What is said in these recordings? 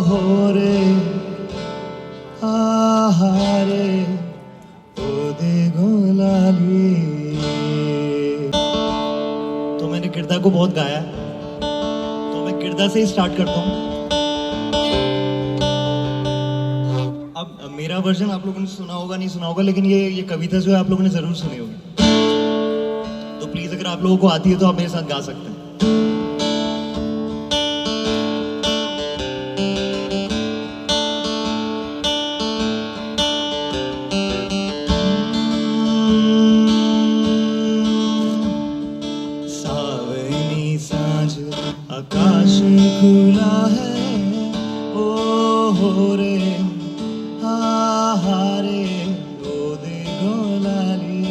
हो रे आहारे ओ दे गोलाली। तो मैंने किरदार को बहुत गाया, तो मैं किरदार से ही स्टार्ट करता हूँ। अब मेरा वर्जन आप लोगों ने सुना होगा नहीं सुना होगा, लेकिन ये कविता जो है आप लोगों ने जरूर सुनी होगी। तो प्लीज अगर आप लोगों को आती है तो आप मेरे साथ गा सकते हैं। आकाश खुला है ओ हो रे हारे ओ दे गोलाली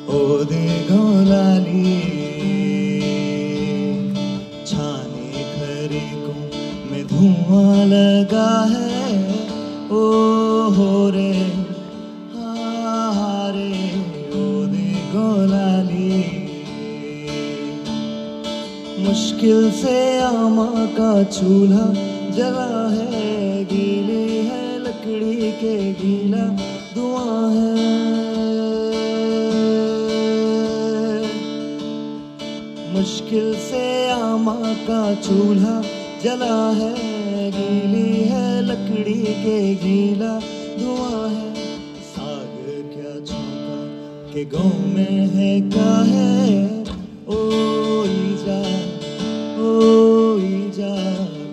ओ दे गोलाली। छाने खरे को में धुआं लगा है ओ हो रे हारे ओ दे गोलाली। मुश्किल से आमा का चूल्हा जला है, गीली है लकड़ी के गीला धुआं है। मुश्किल से आमा का चूल्हा जला है, गीली है लकड़ी के गीला धुआं है। साग क्या छौंका के गाँव में है क्या है ओ ईजा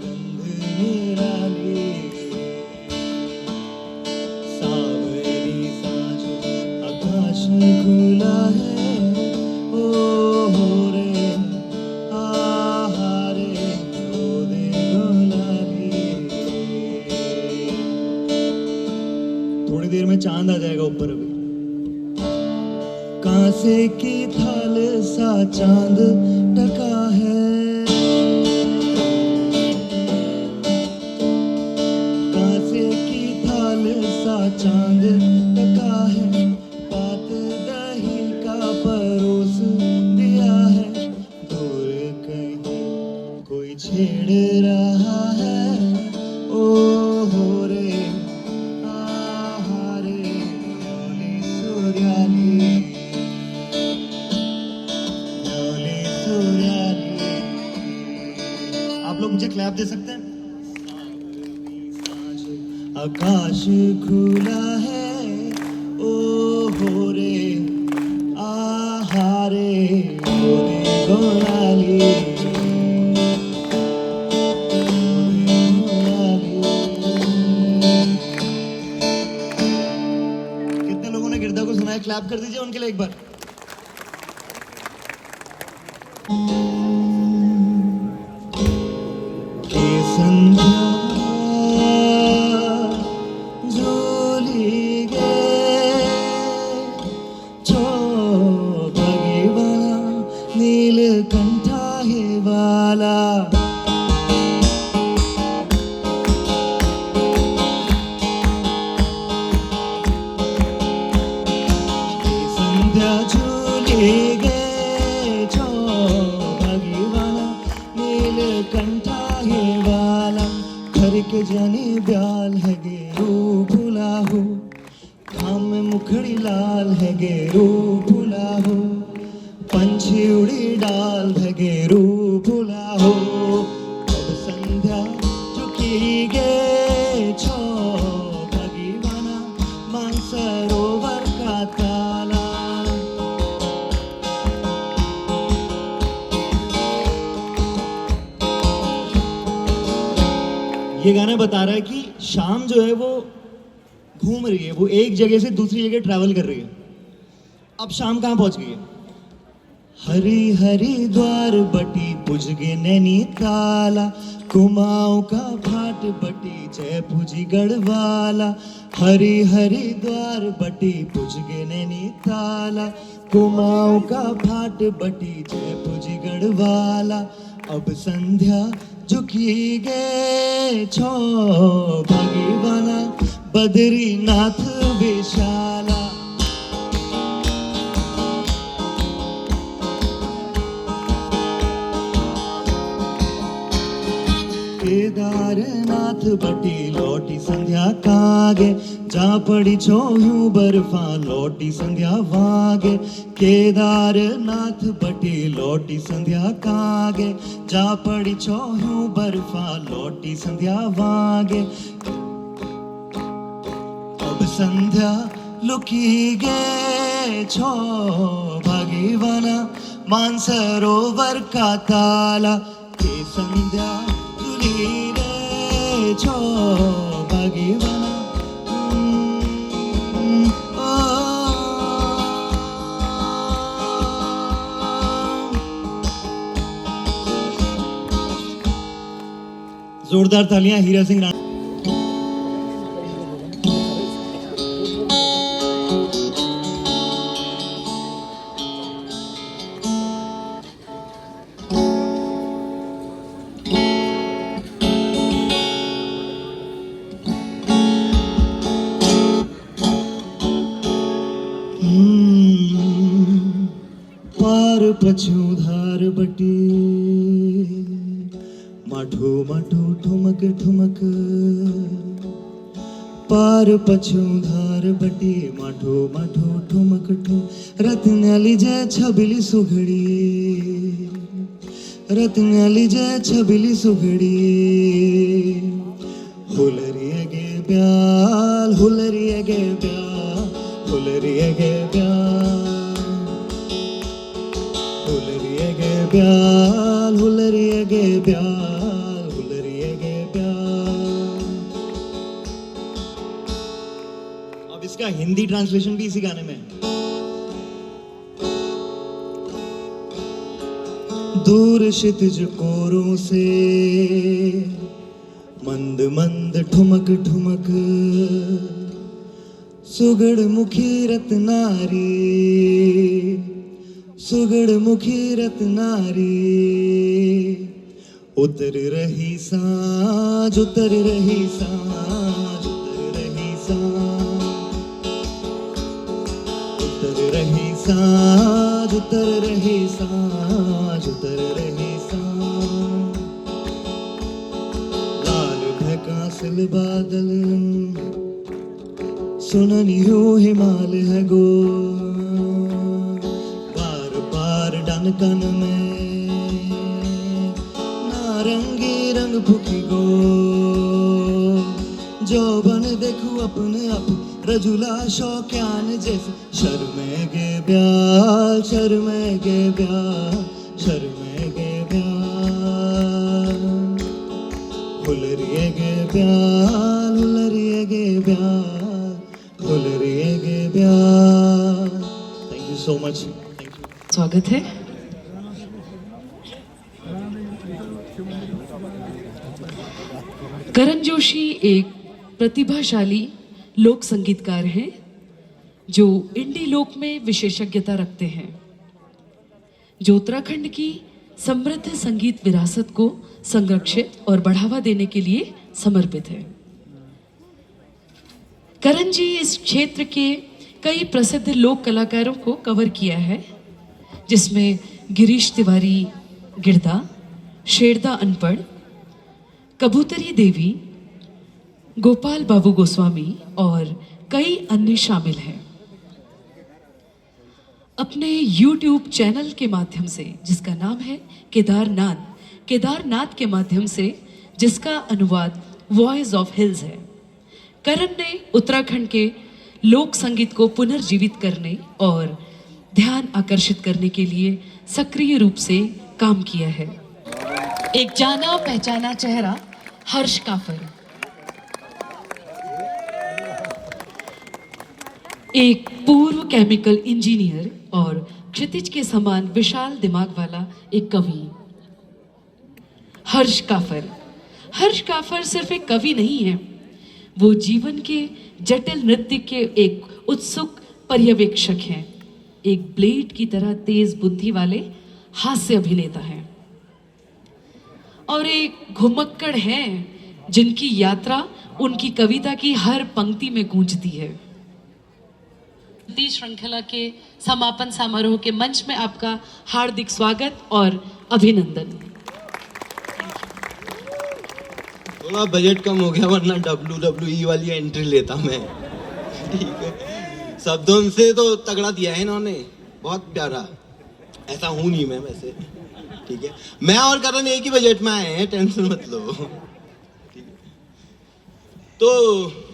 गंध निराली। सावरी सांझ आकाश खुला है ओ हो रे आहारे ओ दे गोलाली। थोड़ी देर में चांद आ जाएगा ऊपर। अभी कांसे की थाल सा चांद ढका है, चांद टका है। पात दही का परोस दिया है, दूर कहीं कोई छेड़ रहा है ओ हो रे आहारे ओले सूर्याली ओले सूर्याली। आप लोग मुझे क्लैप दे सकते हैं? आकाश खुला है ओ हो रे आहारे ओ दे गोलाली कितने लोगों ने गिरदा को सुना है? क्लैप कर दीजिए उनके लिए एक बार। संध्या नीलकंठा है वाला, संध्या झूले गए छो भगवाना नीलकंठा है वाला। घर के जाने ब्याल है गेरू भूला हो, खाम में मुखड़ी लाल है गेरू भूला हो। पंछी उड़ी डाल भगेरू भूला हो, अब संध्या चुकी गे छो भगवाना मानसरोवर का ताला। ये गाना बता रहा है कि शाम जो है वो घूम रही है, वो एक जगह से दूसरी जगह ट्रैवल कर रही है। अब शाम कहाँ पहुंच गई है? हरी हरी द्वार बटी पुजगे नैनीताला, कुमाऊं का भाट बटी जय पूजी गढ़वाला। हरी हरी द्वार बटी पुजगे नैनीताला, कुमाऊं का भाट बटी जय पूजी गढ़वाला। अब संध्या झुकी गे छो भगवाना, बद्रीनाथ विशाला। केदारनाथ बटी लौटी संध्या कागे, जा पड़ी छोहू बर्फा लौटी संध्या वागे। केदारनाथ बटी लौटी संध्या कागे, जा पड़ी छोहू बर्फा लौटी संध्या वागे। अब संध्या लुकी गे छो भगवाना, मानसरोवर का ताला। के संध्या रे छो भगवाना। जोरदार तालियां हीरा सिंह राणा। पार पछू धार बटी, माठो माठो ठुमक ठुमक। पार पछू धार बटी, माठो माठो ठुमक ठुमक। रत्नाली जय छबिली सुघड़ी, रत्नाली जय छबिली सुघड़ी। हुलरिए गे ब्याल, हुलरिए गे ब्याल, हुलरिए गे ब्याल। हुलरिए गे ब्याल, हुलरिए गे ब्याल, हुलरिए गे ब्याल। अब इसका हिंदी ट्रांसलेशन भी इसी गाने में है। दूर क्षितिज कोरों से मंद मंद ठुमक ठुमक, सुगड़ मुखी रत्नारी, सुगड़ मुखी रत्नारी। उतर रही साँझ, उतर रही साँझ, उतर रही साँझ। उतर रही साँझ, उतर रही साँझ, उतर रही साँझ। लाल भकासिल बादल, सुननियो हिमाल है गो। कन में नारंगी रंग फुकी गो। जो बन देखू अपने आप रजुला शौक्यान जैसे। शर्मेगे ब्याल, शर्मेगे ब्याल, शर्मेगे ब्याल। हुलरिए गे ब्याल, हुलरिए गे ब्याल, हुलरिए गे ब्याल। Thank you so much. स्वागत है। करण जोशी एक प्रतिभाशाली लोक संगीतकार हैं जो इंडी लोक में विशेषज्ञता रखते हैं, जो उत्तराखंड की समृद्ध संगीत विरासत को संरक्षित और बढ़ावा देने के लिए समर्पित है। करण जी इस क्षेत्र के कई प्रसिद्ध लोक कलाकारों को कवर किया है, जिसमें गिरीश तिवारी गिरदा, शेरदा अनपढ़, कबूतरी देवी, गोपाल बाबू गोस्वामी और कई अन्य शामिल हैं। अपने YouTube चैनल के माध्यम से, जिसका नाम है केदारनाथ के माध्यम से, जिसका अनुवाद वॉइस ऑफ हिल्स है, करण ने उत्तराखंड के लोक संगीत को पुनर्जीवित करने और ध्यान आकर्षित करने के लिए सक्रिय रूप से काम किया है। एक जाना पहचाना चेहरा हर्ष काफर। एक पूर्व केमिकल इंजीनियर और क्षितिज के समान विशाल दिमाग वाला एक कवि, हर्ष काफर। हर्ष काफर सिर्फ एक कवि नहीं है, वो जीवन के जटिल नृत्य के एक उत्सुक पर्यवेक्षक हैं, एक ब्लेड की तरह तेज बुद्धि वाले हास्य अभिनेता हैं और एक घुमक्कड़ हैं जिनकी यात्रा उनकी कविता की हर पंक्ति में गूंजती है। श्रृंखला के समापन समारोह के मंच में आपका हार्दिक स्वागत और अभिनंदन। थोड़ा बजट कम हो गया, वरना WWE वाली एंट्री लेता मैं। ठीक है, शब्दों से तो तगड़ा दिया है इन्होंने, बहुत प्यारा। ऐसा हूं नहीं मैं वैसे, ठीक है। मैं और करण एक ही बजट में आए हैं, टेंशन मत लो। ठीक है, तो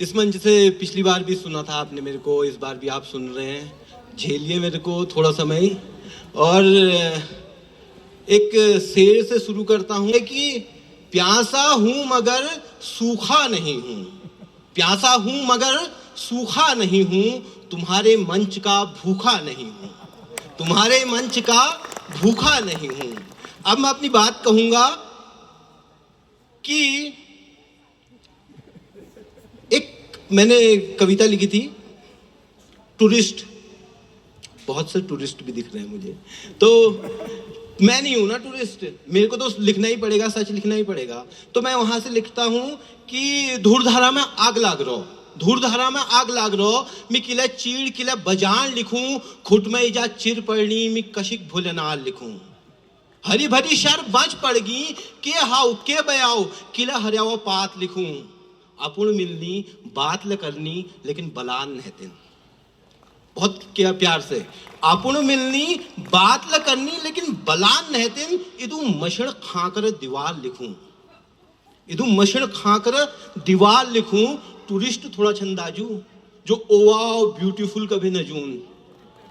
इस मंच से पिछली बार भी सुना था आपने मेरे को, इस बार भी आप सुन रहे हैं। झेलिए मेरे को थोड़ा समय। और एक शेर से शुरू करता हूं कि प्यासा हूं मगर सूखा नहीं हूं, प्यासा हूं मगर सूखा नहीं हूं, तुम्हारे मंच का भूखा नहीं हूं, तुम्हारे मंच का भूखा नहीं हूं। अब मैं अपनी बात कहूंगा कि मैंने कविता लिखी थी, टूरिस्ट। बहुत से टूरिस्ट भी दिख रहे हैं मुझे, तो मैं नहीं हूं ना टूरिस्ट, मेरे को तो लिखना ही पड़ेगा, सच लिखना ही पड़ेगा। तो मैं वहां से लिखता हूं कि धूरधारा में आग लाग रहो, धूरधारा में आग लाग रहो, मी किला चीड़ किला बजान लिखूं, खुट में इजा चिर पड़नी मी कशिक भुलनाल लिखूं, हरी भरी शर बज पड़गी के हाउ के बयाओ किला हरियाओ पात लिखूं, अपुण मिलनी बात ल करनी लेकिन बलान नहतिन। बहुत क्या प्यार से, अपुण मिलनी बात ल करनी लेकिन बलान नहतिन, इदू मशण खाकर दीवार लिखूं, इदू मशण खाकर दीवार लिखूं। टूरिस्ट थोड़ा छंदाजू जो ओवाओ ब्यूटीफुल कभी नजून,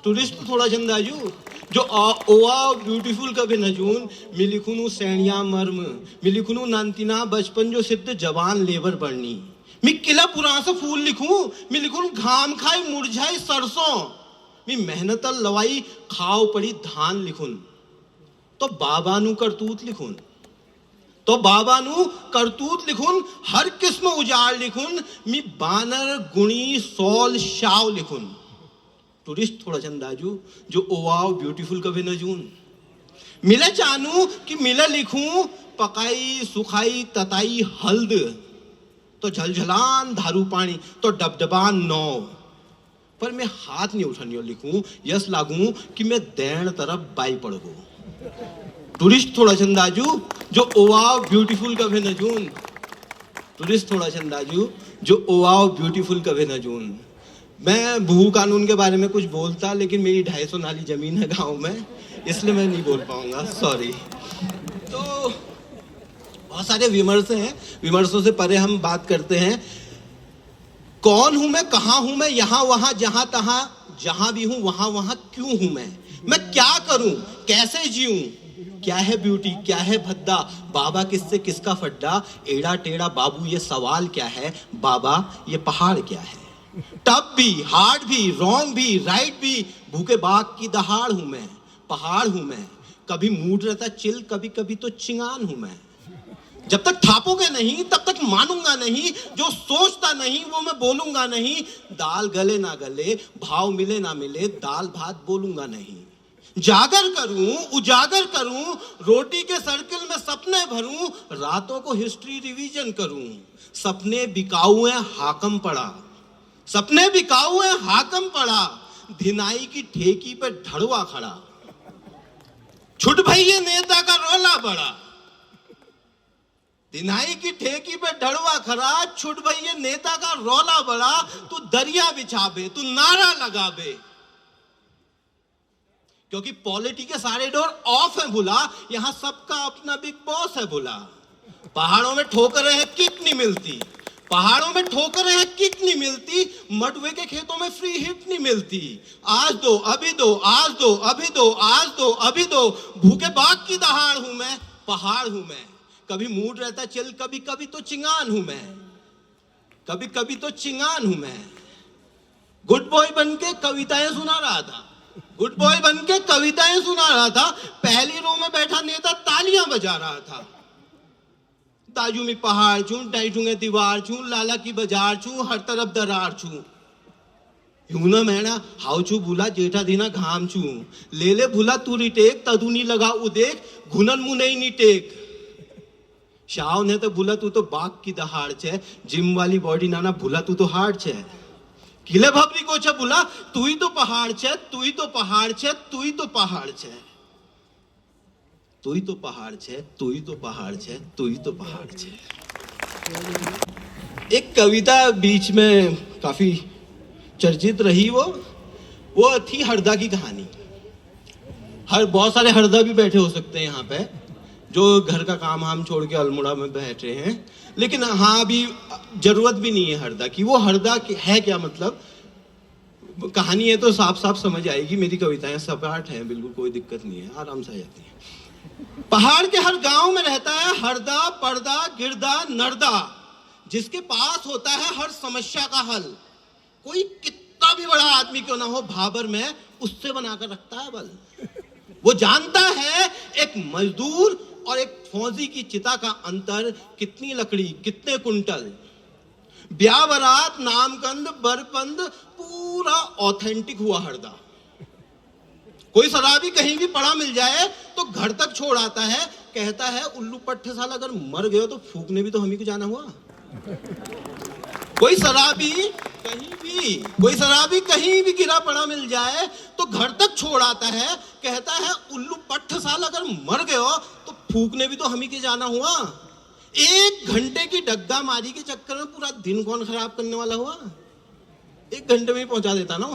टूरिस्ट थोड़ा छंदाजू जो ओवाओ ब्यूटीफुल कभी नजून, मी लिखूनु सैनिया मर्म, मी लिखूनु नानतीना बचपन जो सिद्ध जवान लेबर बढ़नी, मी किला पुराना सा फूल लिखूं, मी लिखूं घाम खाई मुरझाई सरसों, मी मेहनत लवाई खाओ पड़ी धान लिखूं, तो बाबानु करतूत लिखूं, तो बाबानु करतूत लिखूं, हर किस्म उजाड़ लिखूं, मी बानर गुणी सौल शाव लिखूं। टूरिस्ट थोड़ा चंदाजू जो ओवाओ ब्यूटीफुल कभी नजून, मिला चानू कि मिला लिखूं, पकाई सुखाई तताई हल्द, तो झलझलान धारू पानी तो डबडबान नौ, पर मैं हाथ नहीं उठानियो लिखूं, यस लागूं कि मैं दैन तरफ बाई पड़ गो। टूरिस्ट थोड़ा चंदाजू जो ओवाओ ब्यूटीफुल कभी नजून, टूरिस्ट थोड़ा चंदाजू जो ओवाओ ब्यूटीफुल कभी नजून। मैं भू कानून के बारे में कुछ बोलता, लेकिन मेरी 250 नाली जमीन है गांव में, इसलिए मैं नहीं बोल पाऊंगा, सॉरी। तो बहुत सारे विमर्श हैं, विमर्शों से परे हम बात करते हैं। कौन हूं मैं, कहां हूं मैं, यहां वहां जहां तहां, जहां भी हूं वहां वहां क्यों हूं मैं क्या करूं, कैसे जीऊं, क्या है ब्यूटी, क्या है भद्दा, बाबा किससे किसका फड्डा, एड़ा टेढ़ा बाबू ये सवाल क्या है, बाबा ये पहाड़ क्या है। टफ भी, हार्ड भी, रॉन्ग भी, राइट भी, भूखे बाघ की दहाड़ हूं मैं, पहाड़ हूं मैं, कभी मूड रहता चिल, कभी कभी तो चिंगान हूं मैं। जब तक थापोगे नहीं तब तक मानूंगा नहीं, जो सोचता नहीं वो मैं बोलूंगा नहीं, दाल गले ना गले, भाव मिले ना मिले, दाल भात बोलूंगा नहीं। जागर करूं, उजागर करूं, रोटी के सर्किल में सपने भरूं, रातों को हिस्ट्री रिवीजन करूं, सपने बिकाऊ हैं हाकम पड़ा, सपने बिकाऊ हैं हाकम पड़ा, धिनाई की ठेकी पे ढड़वा खड़ा, छुट भैया नेता का रोला बड़ा, दिनाई की ठेकी पे ढड़वा खड़ा, छुट भैया नेता का रोला बड़ा, तू दरिया बिछाबे, तू नारा लगाबे, क्योंकि पॉलिटी के सारे डोर ऑफ है बुला, यहां सबका अपना बिग बॉस है बुला। पहाड़ों में ठोकरें हैं किक नहीं मिलती, पहाड़ों में ठोकरें हैं किक नहीं मिलती, मडवे के खेतों में फ्री हिट नहीं मिलती। आज दो अभी दो, आज दो अभी दो, आज दो अभी दो, भूखे बाघ की दहाड़ हूं मैं, पहाड़ हूं मैं, कभी मूड रहता चिल, कभी कभी तो चिंगान हूं मैं, कभी कभी तो चिंगान हूं मैं। गुड बॉय बन के कविताएं सुना रहा था, गुड बॉय बन के कविताएं सुना रहा था। पहली रो में बैठा नेता तालियां बजा रहा था। ताजू में पहाड़ छू, डाइटूंगे दीवार छू, लाला की बाजार छू, हर तरफ दरार छू। यूं ना मैना हाउ छू भूला जेठा दीना घाम छू, ले ले भूला तू रिटेक तदुनी लगा उदेक, घुनन मुने नी टेक। शाव ने तो भूला तू तो बाग की दहाड़ छे, जिम वाली बॉडी नाना भूला तू तो हार्ड छे। किले भबरी को छे भूला तू ही तो पहाड़ छे, तू ही तो पहाड़ छे, तू ही तो पहाड़ छे, तू ही तो पहाड़ छे, तू ही तो पहाड़ छे, तू ही तो पहाड़ छे। एक कविता बीच में काफी चर्चित रही, वो थी हरदा की कहानी। बहुत सारे हरदा भी बैठे हो सकते हैं यहाँ पे, जो घर का काम हम छोड़ के अल्मोड़ा में बैठे हैं। लेकिन हाँ, अभी जरूरत भी नहीं है हरदा की। वो हरदा है क्या, मतलब कहानी है तो साफ साफ समझ आएगी। मेरी कविताएं सपाट हैं, बिल्कुल कोई दिक्कत नहीं है, आराम से आ जाती है। पहाड़ के हर गांव में रहता है हरदा, पर्दा, गिरदा, नरदा, जिसके पास होता है हर समस्या का हल। कोई कितना भी बड़ा आदमी क्यों ना हो, भाबर में उससे बनाकर रखता है बल। वो जानता है एक मजदूर और एक फौजी की चिता का अंतर, कितनी लकड़ी, कितने कुंटल। ब्याह बारात, नामकंद, बरपंद, पूरा ऑथेंटिक हुआ हरदा। कोई शराबी कहीं भी पड़ा मिल जाए तो घर तक छोड़ आता है, कहता है उल्लू पट्टे साल अगर मर गए तो फूकने भी तो हम ही को जाना हुआ। कोई शराबी कहीं भी गिरा पड़ा मिल जाए तो घर तक छोड़ आता है, कहता है उल्लू पट्ट साल अगर मर गए हो तो फूकने भी तो हम ही के जाना हुआ। 1 घंटे की डग्गा मारी के चक्कर में पूरा दिन कौन खराब करने वाला हुआ। 1 घंटे में ही पहुंचा देता ना।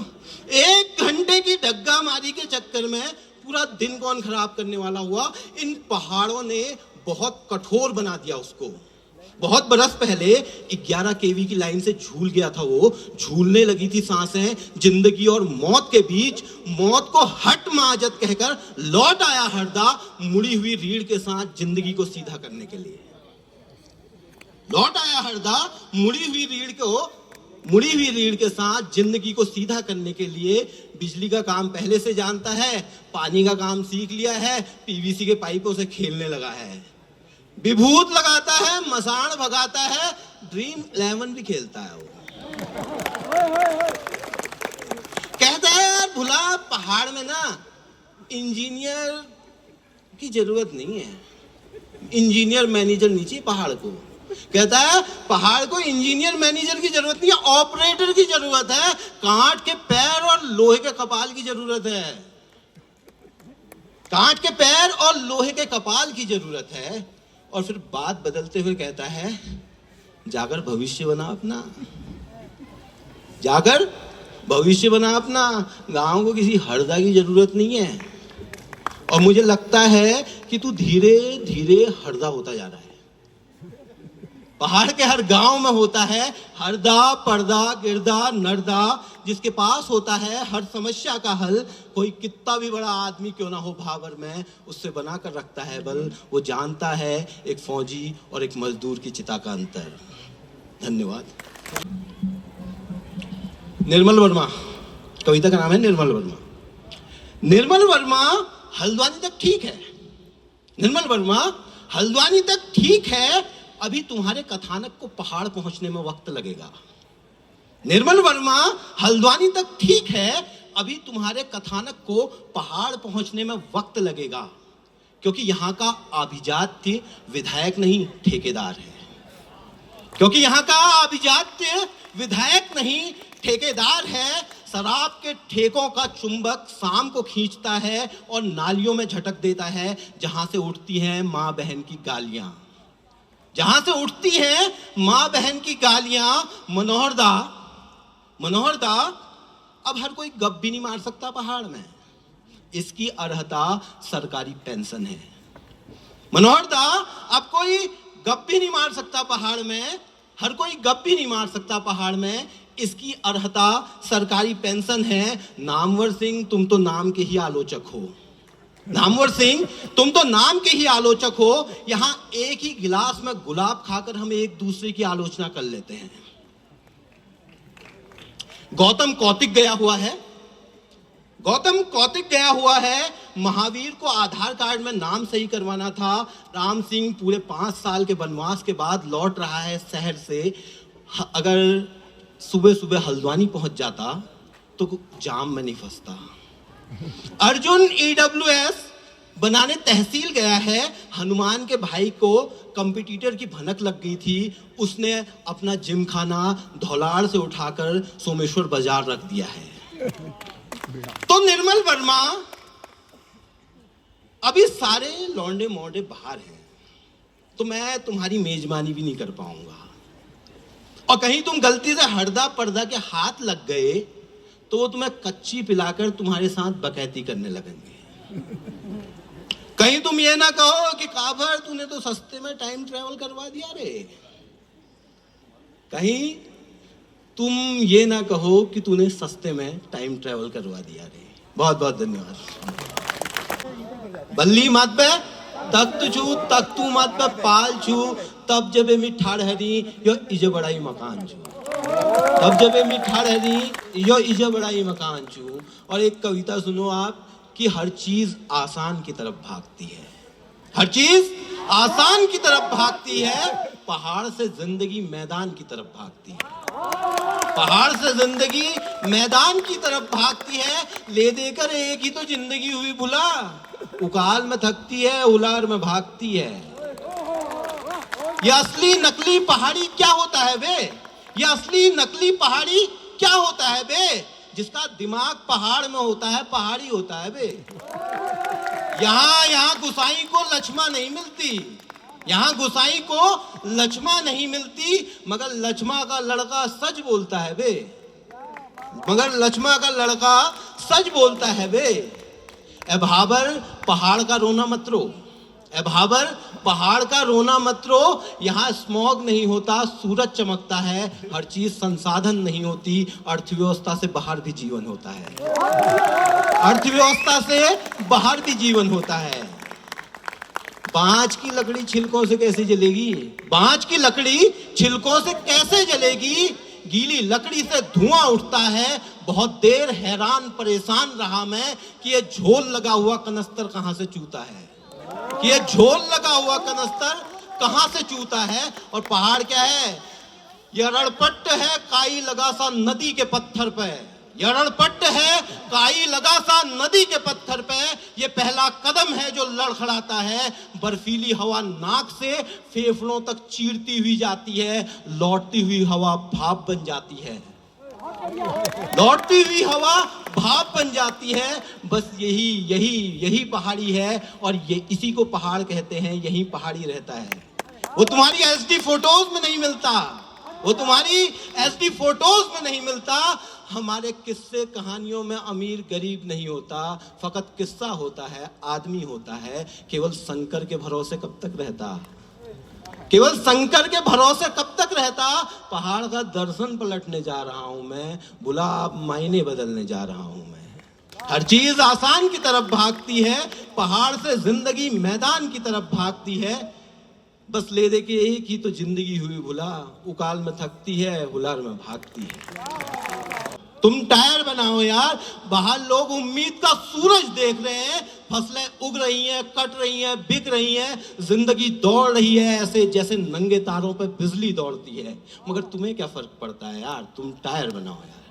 1 घंटे की डग्गा मारी के चक्कर में पूरा दिन कौन खराब करने वाला हुआ। इन पहाड़ों ने बहुत कठोर बना दिया उसको। बहुत बरस पहले 11 केवी की लाइन से झूल गया था वो, झूलने लगी थी सांसें जिंदगी और मौत के बीच। मौत को हट माजत कहकर लौट आया हरदा, मुड़ी हुई रीढ़ के साथ जिंदगी को सीधा करने के लिए। लौट आया हरदा मुड़ी हुई रीढ़ के साथ जिंदगी को सीधा करने के लिए। बिजली का काम पहले से जानता है, पानी का काम सीख लिया है, पीवीसी के पाइपों से खेलने लगा है। विभूत लगाता है, मसाण भगाता है, ड्रीम 11 भी खेलता है वो। कहता है यार भुला पहाड़ में ना इंजीनियर की जरूरत नहीं है, इंजीनियर मैनेजर नहीं चाहिए पहाड़ को। कहता है पहाड़ को इंजीनियर मैनेजर की जरूरत नहीं है, ऑपरेटर की जरूरत है। कांट के पैर और लोहे के कपाल की जरूरत है, कांट के पैर और लोहे के कपाल की जरूरत है। और फिर बात बदलते हुए कहता है जाकर भविष्य बना अपना, जाकर भविष्य बना अपना। गांव को किसी हरदा की जरूरत नहीं है। और मुझे लगता है कि तू धीरे धीरे हरदा होता जा रहा है। पहाड़ के हर गांव में होता है हरदा, पर्दा, गिरदा, नरदा, जिसके पास होता है हर समस्या का हल। कोई कितना भी बड़ा आदमी क्यों ना हो भाबर में, उससे बनाकर रखता है बल। वो जानता है एक फौजी और एक मजदूर की चिता का अंतर। धन्यवाद। निर्मल वर्मा, कविता का नाम है निर्मल वर्मा। निर्मल वर्मा हल्द्वानी तक ठीक है, निर्मल वर्मा हल्द्वानी तक ठीक है, अभी तुम्हारे कथानक को पहाड़ पहुंचने में वक्त लगेगा। निर्मल वर्मा हल्द्वानी तक ठीक है, अभी तुम्हारे कथानक को पहाड़ पहुंचने में वक्त लगेगा। क्योंकि यहां का अभिजात्य विधायक नहीं ठेकेदार है, क्योंकि यहां का अभिजात्य विधायक नहीं ठेकेदार है। शराब के ठेकों का चुंबक शाम को खींचता है और नालियों में झटक देता है, जहां से उठती हैं मां बहन की गालियां, जहां से उठती हैं मां बहन की गालियां। मनोहरदा अब हर कोई गप भी नहीं मार सकता पहाड़ में, इसकी अर्हता सरकारी पेंशन है। मनोहरदा अब कोई गप भी नहीं मार सकता पहाड़ में, हर कोई गप भी नहीं मार सकता पहाड़ में, इसकी अर्हता सरकारी पेंशन है। नामवर सिंह तुम तो नाम के ही आलोचक हो, नामवर सिंह तुम तो नाम के ही आलोचक हो। यहां एक ही गिलास में गुलाब खाकर हम एक दूसरे की आलोचना कर लेते हैं। गौतम कौतिक गया हुआ है। गौतम कौतिक गया हुआ है। महावीर को आधार कार्ड में नाम सही करवाना था। राम सिंह पूरे 5 साल के वनवास के बाद लौट रहा है शहर से। अगर सुबह सुबह हल्द्वानी पहुंच जाता तो जाम में नहीं फंसता। अर्जुन EWS बनाने तहसील गया है। हनुमान के भाई को कंपटीटर की भनक लग गई थी। उसने अपना जिम खाना धौलाड़ से उठाकर सोमेश्वर बाजार रख दिया है। तो निर्मल वर्मा, अभी सारे लौंडे मौंडे बाहर हैं, तो मैं तुम्हारी मेजबानी भी नहीं कर पाऊंगा। और कहीं तुम गलती से हरदा पर्दा के हाथ लग गए तो वो तुम्हें कच्ची पिलाकर तुम्हारे साथ बकैती करने लगेंगे। कहीं तुम ये ना कहो कि काबर तूने तो सस्ते में टाइम ट्रेवल करवा दिया रे। कहीं तुम ये ना कहो कि तूने सस्ते में टाइम ट्रेवल करवा दिया रे। बहुत बहुत धन्यवाद। बल्ली मत पे तख्त छू, तख्तू मत पे पाल छू, तब जब मिठाड़ हरी यो इजे बड़ाई मकान छू, तब जब मिठाड़ हरी यो इजे बड़ाई मकान छू। और एक कविता सुनो आप कि हर चीज आसान की तरफ भागती है, हर चीज आसान की तरफ भागती है। पहाड़ से जिंदगी मैदान की तरफ भागती है, पहाड़ से जिंदगी मैदान की तरफ भागती है। ले देकर एक ही तो जिंदगी हुई भुला, उकाल में थकती है, उलार में भागती है। ये असली नकली पहाड़ी क्या होता है बे? ये असली नकली पहाड़ी क्या होता है बे? जिसका दिमाग पहाड़ में होता है, पहाड़ी होता है बे। यहाँ गुसाई को लक्ष्मा नहीं मिलती, यहाँ गुसाई को लक्ष्मा नहीं मिलती, मगर लक्ष्मा का लड़का सच बोलता है बे, मगर लक्ष्मा का लड़का सच बोलता है बे। ए भाबर पहाड़ का रोना मत रो, ए भाबर पहाड़ का रोना मत रो। यहाँ स्मॉग नहीं होता, सूरज चमकता है। हर चीज संसाधन नहीं होती, अर्थव्यवस्था से बाहर भी जीवन होता है, अर्थव्यवस्था से बाहर भी जीवन होता है। बांज की लकड़ी छिलकों से कैसे जलेगी? बांज की लकड़ी छिलकों से कैसे जलेगी? गीली लकड़ी से धुआं उठता है। बहुत देर हैरान परेशान रहा मैं कि ये झोल लगा हुआ कनस्तर कहां से चूता है, कि ये झोल लगा हुआ कनस्तर कहां से चूता है। और पहाड़ क्या है? यह रणपट्ट है काई लगा सा नदी के पत्थर पे, यह रणपट्ट है काई लगा सा नदी के पत्थर पे। ये पहला कदम है जो लड़खड़ाता है। बर्फीली हवा नाक से फेफड़ों तक चीरती हुई जाती है, लौटती हुई हवा भाप बन जाती है, लौटती हुई हवा भाप बन जाती है। बस यही यही यही पहाड़ी है, और ये इसी को पहाड़ कहते हैं। यही पहाड़ी रहता है। वो तुम्हारी एचडी फोटोज में नहीं मिलता, वो तुम्हारी एचडी फोटोज में नहीं मिलता। हमारे किस्से कहानियों में अमीर गरीब नहीं होता, फकत किस्सा होता है, आदमी होता है। केवल शंकर के भरोसे कब तक रहता, केवल शंकर के भरोसे कब तक रहता। पहाड़ का दर्शन पलटने जा रहा हूं मैं, बुला अब मायने बदलने जा रहा हूं मैं। हर चीज आसान की तरफ भागती है, पहाड़ से जिंदगी मैदान की तरफ भागती है। बस ले दे के एक ही तो जिंदगी हुई भुला, उकाल में थकती है, हुलार में भागती है। तुम टायर बनाओ यार, बाहर लोग उम्मीद का सूरज देख रहे हैं। फसलें उग रही हैं, कट रही हैं, बिक रही हैं, जिंदगी दौड़ रही है ऐसे जैसे नंगे तारों पे बिजली दौड़ती है। मगर तुम्हें क्या फर्क पड़ता है यार? तुम टायर बनाओ यार,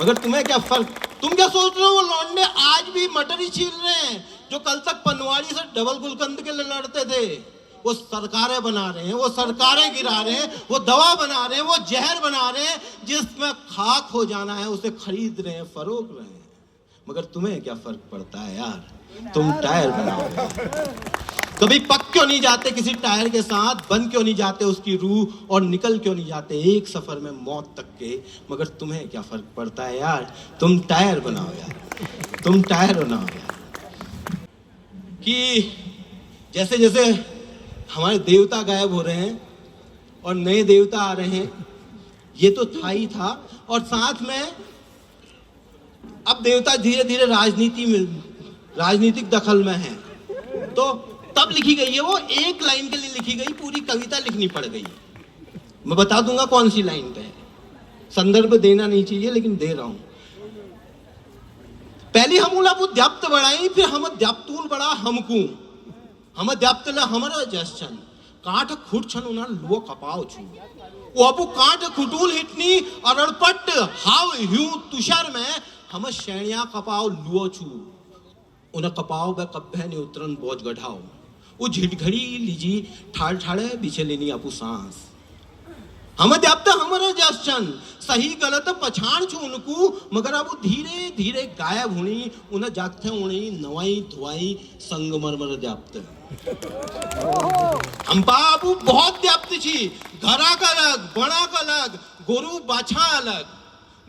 मगर तुम्हें क्या फर्क? तुम क्या सोच रहे हो? वो लौंडे आज भी मटर ही छील रहे हैं जो कल तक पनवाड़ी से डबल गुलकंद के लिए लड़ते थे। वो सरकारें बना रहे हैं, वो सरकारें गिरा रहे हैं, वो दवा बना रहे हैं, वो जहर बना रहे हैं। जिसमें खाक हो जाना है उसे खरीद रहे हैं, फरोख रहे हैं। मगर तुम्हें क्या फर्क पड़ता है यार? तुम टायर बनाओ। कभी पक क्यों नहीं जाते किसी टायर के साथ? बन क्यों नहीं जाते उसकी रूह? और निकल क्यों नहीं जाते एक सफर में मौत तक के? मगर तुम्हें क्या फर्क पड़ता है यार? तुम टायर बनाओ यार, तुम टायर बनाओ यार। कि जैसे जैसे हमारे देवता गायब हो रहे हैं और नए देवता आ रहे हैं, ये तो था ही था। और साथ में अब देवता धीरे धीरे राजनीतिक दखल में है। तो तब लिखी गई है, वो एक लाइन के लिए लिखी गई, पूरी कविता लिखनी पड़ गई। मैं बता दूंगा कौन सी लाइन पे है। संदर्भ देना नहीं चाहिए लेकिन दे रहा हूं। पहली हमूला वो द्याप्त बढ़ाई, फिर हम द्याप्तूल बड़ा हमकू, हम द्याप्त हमर जशन काठ खुट छन उना लुओ कपाव छु, वो अपू काठ खुटूल हिटनी अरड़पट हाव ह्यू तुषार में हम श्रेणिया कपाव लुओ छु, उन कपाव बे कब्बे ने उतरन बोझ गढ़ाओ, वो झिटघड़ी लीजी ठाड़ ठाड़े बिछे लेनी अपू सांस, हम द्याप्त हमर जशन सही गलत पछाण छु उनको, मगर अब धीरे धीरे गायब हुणी उन जागते उणी नवाई धुआई संगमरमर द्याप्त। हम बाबू बहुत द्याप्त छी, घरा का अलग, बड़ा का अलग, गोरु बाछा अलग,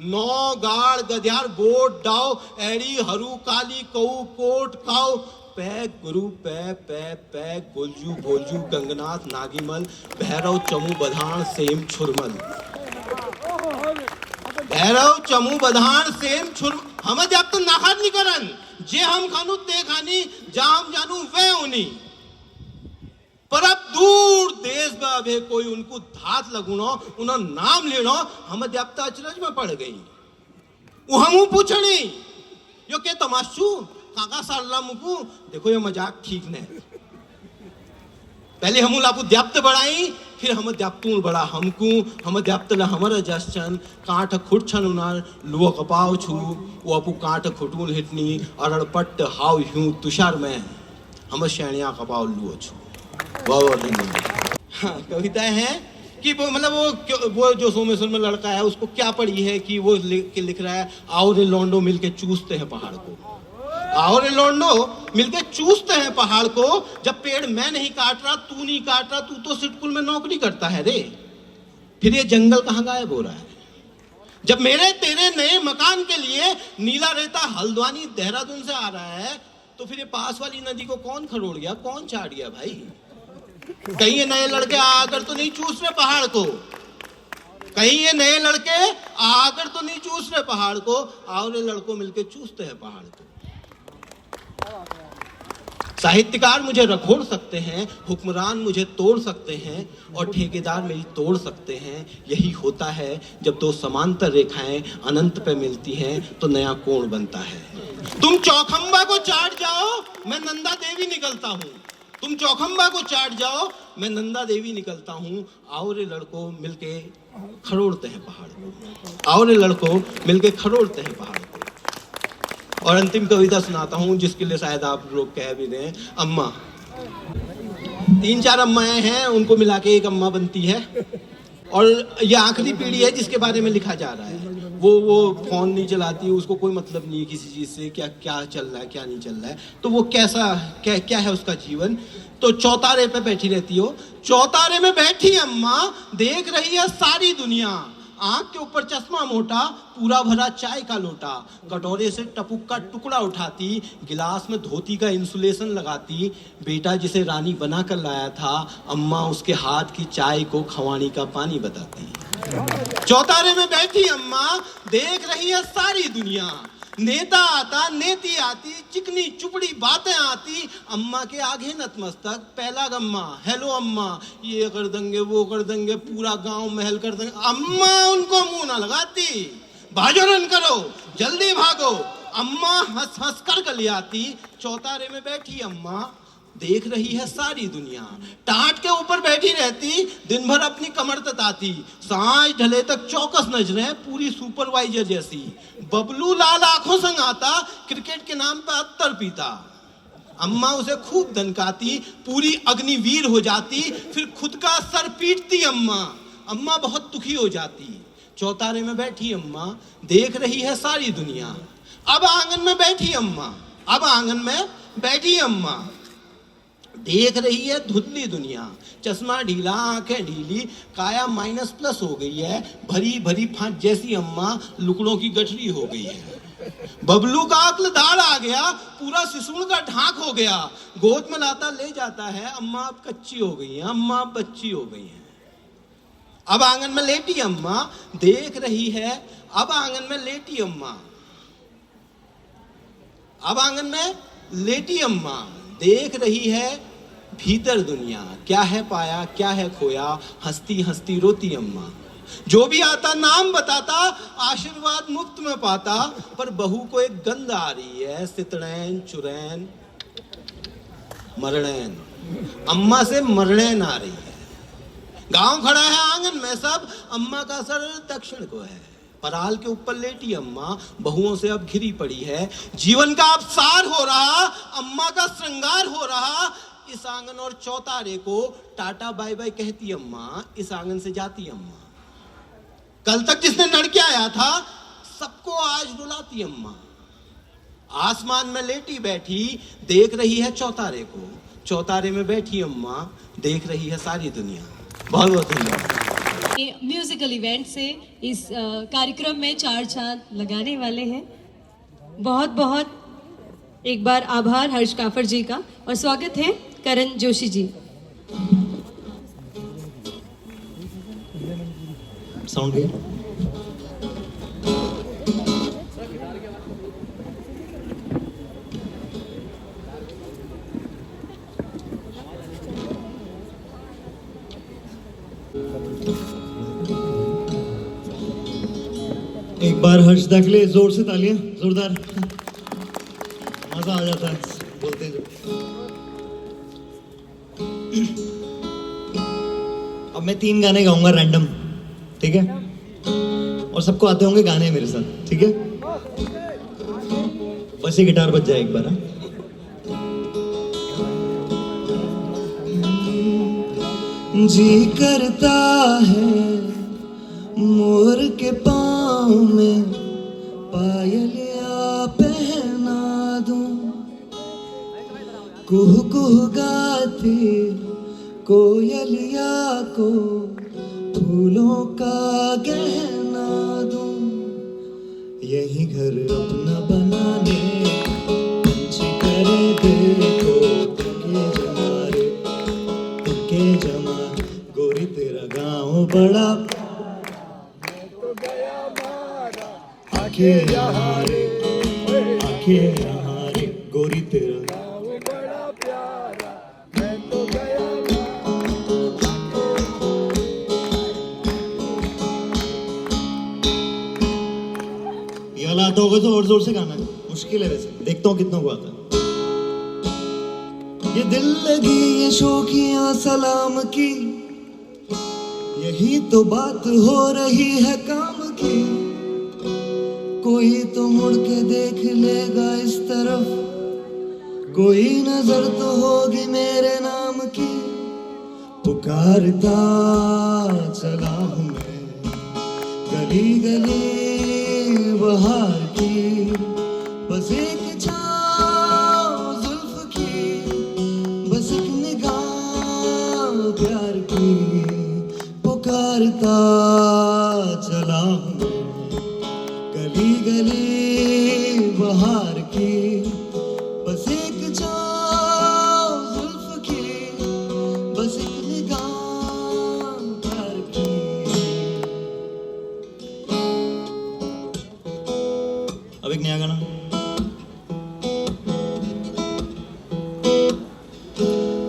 नौ गाड़ गध्यार बोट डाव एड़ी हरू काली कऊ कोट काव पै गुरु पै पै पै गोलजू भोलजू गंगनाथ नागीमल भैरव चमू बधान सेम छुरमल, भैरव चमू बधान सेम छुर हम जब तो नाखाद नहीं करन जे हम खानू ते खानी जा हम जानू वे उनी, पर अब दूर देश में अबे कोई उनको धात लगुनो उन्हों नाम लेनो हम जब तो अचरज में पड़ गई, वो हम पूछनी यो के तमाशू काका साला मुकू, देखो ये मजाक ठीक नहीं, पहले हम लापू द्याप्त बढ़ाई, फिर हम द्याप्तूल बड़ा हमकू, हम द्याप्त ला हमर जशन काठ खुट छन उनार लुओ कपाव छु, वो अपू काठ खुटूल हिटनी अरड़पट हाव ह्यू तुषार में हम श्रेणिया कपाव लुओ छु। बहुत धन्यवाद। हाँ, कविताएं हैं कि वो मतलब वो जो सोमेश्वर में लड़का है उसको क्या पड़ी है कि वो लिख रहा है आओ रे लौंडो मिलके चूसते हैं पहाड़ को, आओ रे लौंडो मिलके चूसते हैं पहाड़ को, जब पेड़ मैं नहीं काट रहा तू नहीं काट रहा, तू तो सिटकुल में नौकरी करता है रे, फिर ये जंगल कहाँ गायब हो रहा है, जब मेरे तेरे नए मकान के लिए नीला रेता हल्द्वानी देहरादून से आ रहा है, तो फिर ये पास वाली नदी को कौन खरोड़ गया, कौन चाट गया भाई, कहीं ये नए लड़के आकर तो नहीं चूस रहे पहाड़ को, कहीं ये नए लड़के आकर तो नहीं चूस रहे पहाड़ को, आओ रे लड़कों मिलके चूसते हैं पहाड़ को। साहित्यकार मुझे रखोड़ सकते हैं, हुक्मरान मुझे तोड़ सकते हैं और ठेकेदार मेरी तोड़ सकते हैं, यही होता है जब दो समांतर रेखाएं अनंत पे मिलती हैं तो नया कोण बनता है। तुम चौखंबा को चाट जाओ मैं नंदा देवी निकलता हूँ, तुम चौखंबा को चाट जाओ मैं नंदा देवी निकलता हूँ, आओ रे लड़कों मिलके खरोड़ते हैं पहाड़ को, आओ रे लड़कों मिलके खरोड़ते हैं पहाड़ को। और अंतिम कविता सुनाता हूँ जिसके लिए शायद आप लोग कह भी दें, अम्मा। 3-4 अम्माएं हैं, उनको मिला के एक अम्मा बनती है, और ये आखिरी पीढ़ी है जिसके बारे में लिखा जा रहा है। वो फोन नहीं चलाती, उसको कोई मतलब नहीं है किसी चीज से, क्या चल रहा है क्या नहीं चल रहा है, तो वो क्या है उसका जीवन। तो चौतारे पे बैठी रहती हो, चौतारे में बैठी अम्मा देख रही है सारी दुनिया, आंख के ऊपर चश्मा मोटा, पूरा भरा चाय का लोटा, कटोरे से टपुक का टुकड़ा उठाती, गिलास में धोती का इंसुलेशन लगाती, बेटा जिसे रानी बना कर लाया था अम्मा उसके हाथ की चाय को खवानी का पानी बताती। चौतारे में बैठी अम्मा देख रही है सारी दुनिया, नेता आता नेती आती, चिकनी चुपड़ी बातें आती, अम्मा के आगे नतमस्तक पहला गम्मा, हेलो अम्मा, ये कर देंगे वो कर देंगे, पूरा गांव महल कर देंगे, अम्मा उनको मुंह ना लगाती, भाजो रन करो जल्दी भागो, अम्मा हंस हंस कर गली आती। चौतारे में बैठी अम्मा देख रही है सारी दुनिया, टाट के ऊपर बैठी रहती, दिन भर अपनी कमर तताती, सांझ ढले तक चौकस नजरें पूरी सुपरवाइजर जैसी, बबलू लाल आंखों संग आता, क्रिकेट के नाम पर अत्तर पीता, अम्मा उसे खूब दनकाती, पूरी अग्निवीर हो जाती, फिर खुद का सर पीटती अम्मा बहुत दुखी हो जाती। चौतारे में बैठी अम्मा देख रही है सारी दुनिया, अब आंगन में बैठी अम्मा, अब आंगन में बैठी अम्मा देख रही है धुंधली दुनिया, चश्मा ढीला आंखें ढीली, काया -+ हो गई है, भरी भरी फांट जैसी अम्मा लुकड़ों की गठरी हो गई है, बबलू का अक्ल दाढ़ आ गया, पूरा सिसुण का ढाक हो गया, गोद में लाता ले जाता है, अम्मा अब कच्ची हो गई है, अम्मा अब बच्ची हो गई है। अब आंगन में लेटी अम्मा देख रही है, अब आंगन में लेटी अम्मा, अब आंगन में लेटी अम्मा देख रही है भीतर दुनिया, क्या है पाया क्या है खोया, हंसती हंसती रोती अम्मा, जो भी आता नाम बताता, आशीर्वाद मुफ्त में पाता। पर बहू को एक गंध आ रही है, सितड़ैन चुरैन मरड़ैन, अम्मा से मरड़ैन आ रही है। गांव खड़ा है आंगन में सब, अम्मा का सर दक्षिण को है। पराल के ऊपर लेटी अम्मा, बहुओं से अब घिरी पड़ी है। जीवन का अवसार हो रहा, अम्मा का श्रृंगार हो रहा। इस आंगन और चौतारे को टाटा बाय बाय कहती अम्मा, इस आंगन से जाती अम्मा। कल तक जिसने लड़के आया था, सबको आज रुलाती अम्मा। आसमान में लेटी बैठी देख रही है चौतारे को, चौतारे में बैठी अम्मा देख रही है सारी दुनिया। बहुत बहुत धन्यवाद। म्यूजिकल इवेंट से इस कार्यक्रम में 4 चांद लगाने वाले हैं। बहुत बहुत एक बार आभार हर्ष काफर जी का, और स्वागत है करण जोशी जी। साउंड गया? एक बार हर्षदा के लिए जोर से तालियां, जोरदार। मजा आ जाता है बोलते जो। अब मैं 3 गाने गाऊंगा रैंडम, ठीक है? और सबको आते होंगे गाने मेरे साथ, ठीक है? बस ये गिटार बज जाए एक बार। जी करता है मोर के पाँव में पायलिया पहना दूं, कुह कुह गाती कोयलिया को फूलों का गहना दूं। यही घर अपना बनाने पंछी करे देखो, तुमके जमा गोरी तेरा गाँव बड़ा आके यहाँ रे, आके यहाँ रे, गोरी तेरा गाँव बड़ा प्यारा, मैं तो गया। ये वाला आता होगा तो और जोर से गाना है, मुश्किल है वैसे, देखता हूँ कितनों को आता है। ये दिल लगी ये शौकियां सलाम की, यही तो बात हो रही है काम की। कोई तो मुड़ के देख लेगा इस तरफ, कोई नजर तो होगी मेरे नाम की। पुकारता चला हूँ मैं गली गली बहार की, बस एक छाँव जुल्फ की, बस एक निगाह प्यार की। पुकारता चला हूँ गली गली बहार की, बस एक छाँव जुल्फ की, बस एक निगाह प्यार की। अब एक नया गाना।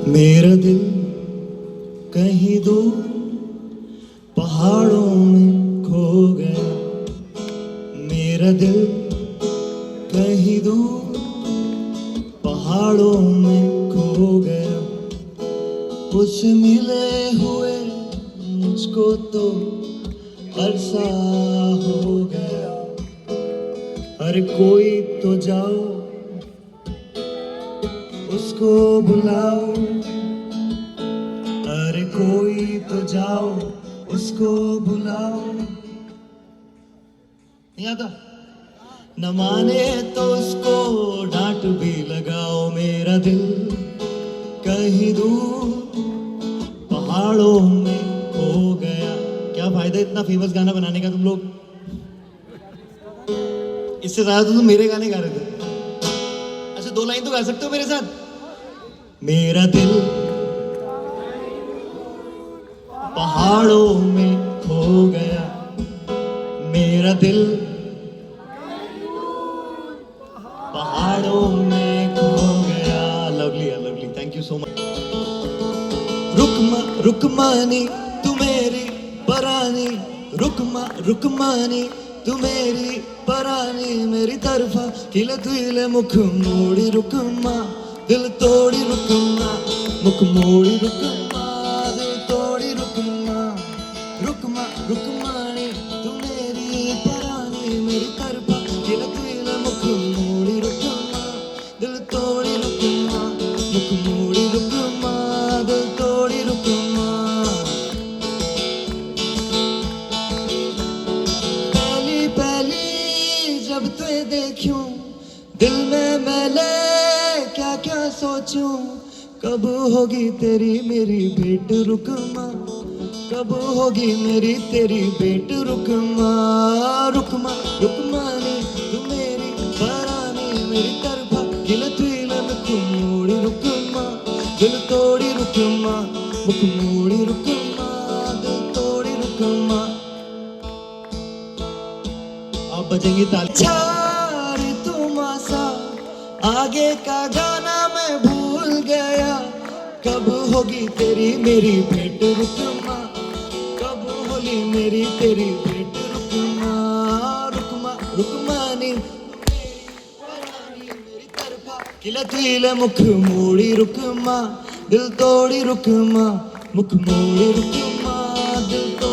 मेरा दिल कहीं दूर पहाड़ों में खो गया, मेरा दिल कहीं दूर पहाड़ों में खो गया। उससे मिले हुए मुझको तो अरसा हो गया। अरे कोई तो जाओ उसको बुलाओ, अरे कोई तो जाओ उसको बुलाओ। नहीं आता? न माने तो उसको डांट भी लगाओ। मेरा दिल कहीं दूर पहाड़ों में खो गया। क्या फायदा इतना फेमस गाना बनाने का तुम लोग? इससे ज्यादा तो तुम मेरे गाने गा रहे थे। अच्छा 2 लाइन तो गा सकते हो मेरे साथ। मेरा दिल पहाड़ों में खो गया, मेरा दिल पहाड़ों में खो गया। Lovely lovely, thank you so much. Rukmani तू मेरी परानी, रुकमानी तू मेरी परानी मेरी तरफा किले तुले मुख मोड़ी रुकमा दिल तोड़ी रुकमा मुख मोड़ी रुकमा दिल तोड़ी रुकमा रुकमानी तू मेरी परानी मेरी तरफा किले तुले मुख मोड़ी रुकमा दिल तोड़ी रुकमा मुख मोड़ी रुकमा दिल तोड़ी रुकमा जब तुझे देखूं दिल में मैले क्या क्या सोचूं कब होगी तेरी मेरी भेंट रुकमा कब होगी मेरी तेरी भेंट रुकमा रुकमानी तू मेरी परानी मेरी तरफा किले तुले मुख मोड़ी रुकमा दिल तोड़ी रुकमा मुख मोड़ी रुकमा दिल तोड़ी रुकमा आप बजेंगे ताली छारी तुम आसा आगे का गाना मैं भूल गया कब होगी तेरी मेरी भेंट रुकमा कब होगी मेरी तेरी भेंट रुकमा रुकमानी मेरी तरफा किले तुले मुख मोड़ी रुकमा दिल तोड़ी रुकमा मुख मोड़ी रुकमा दिल तोड़ी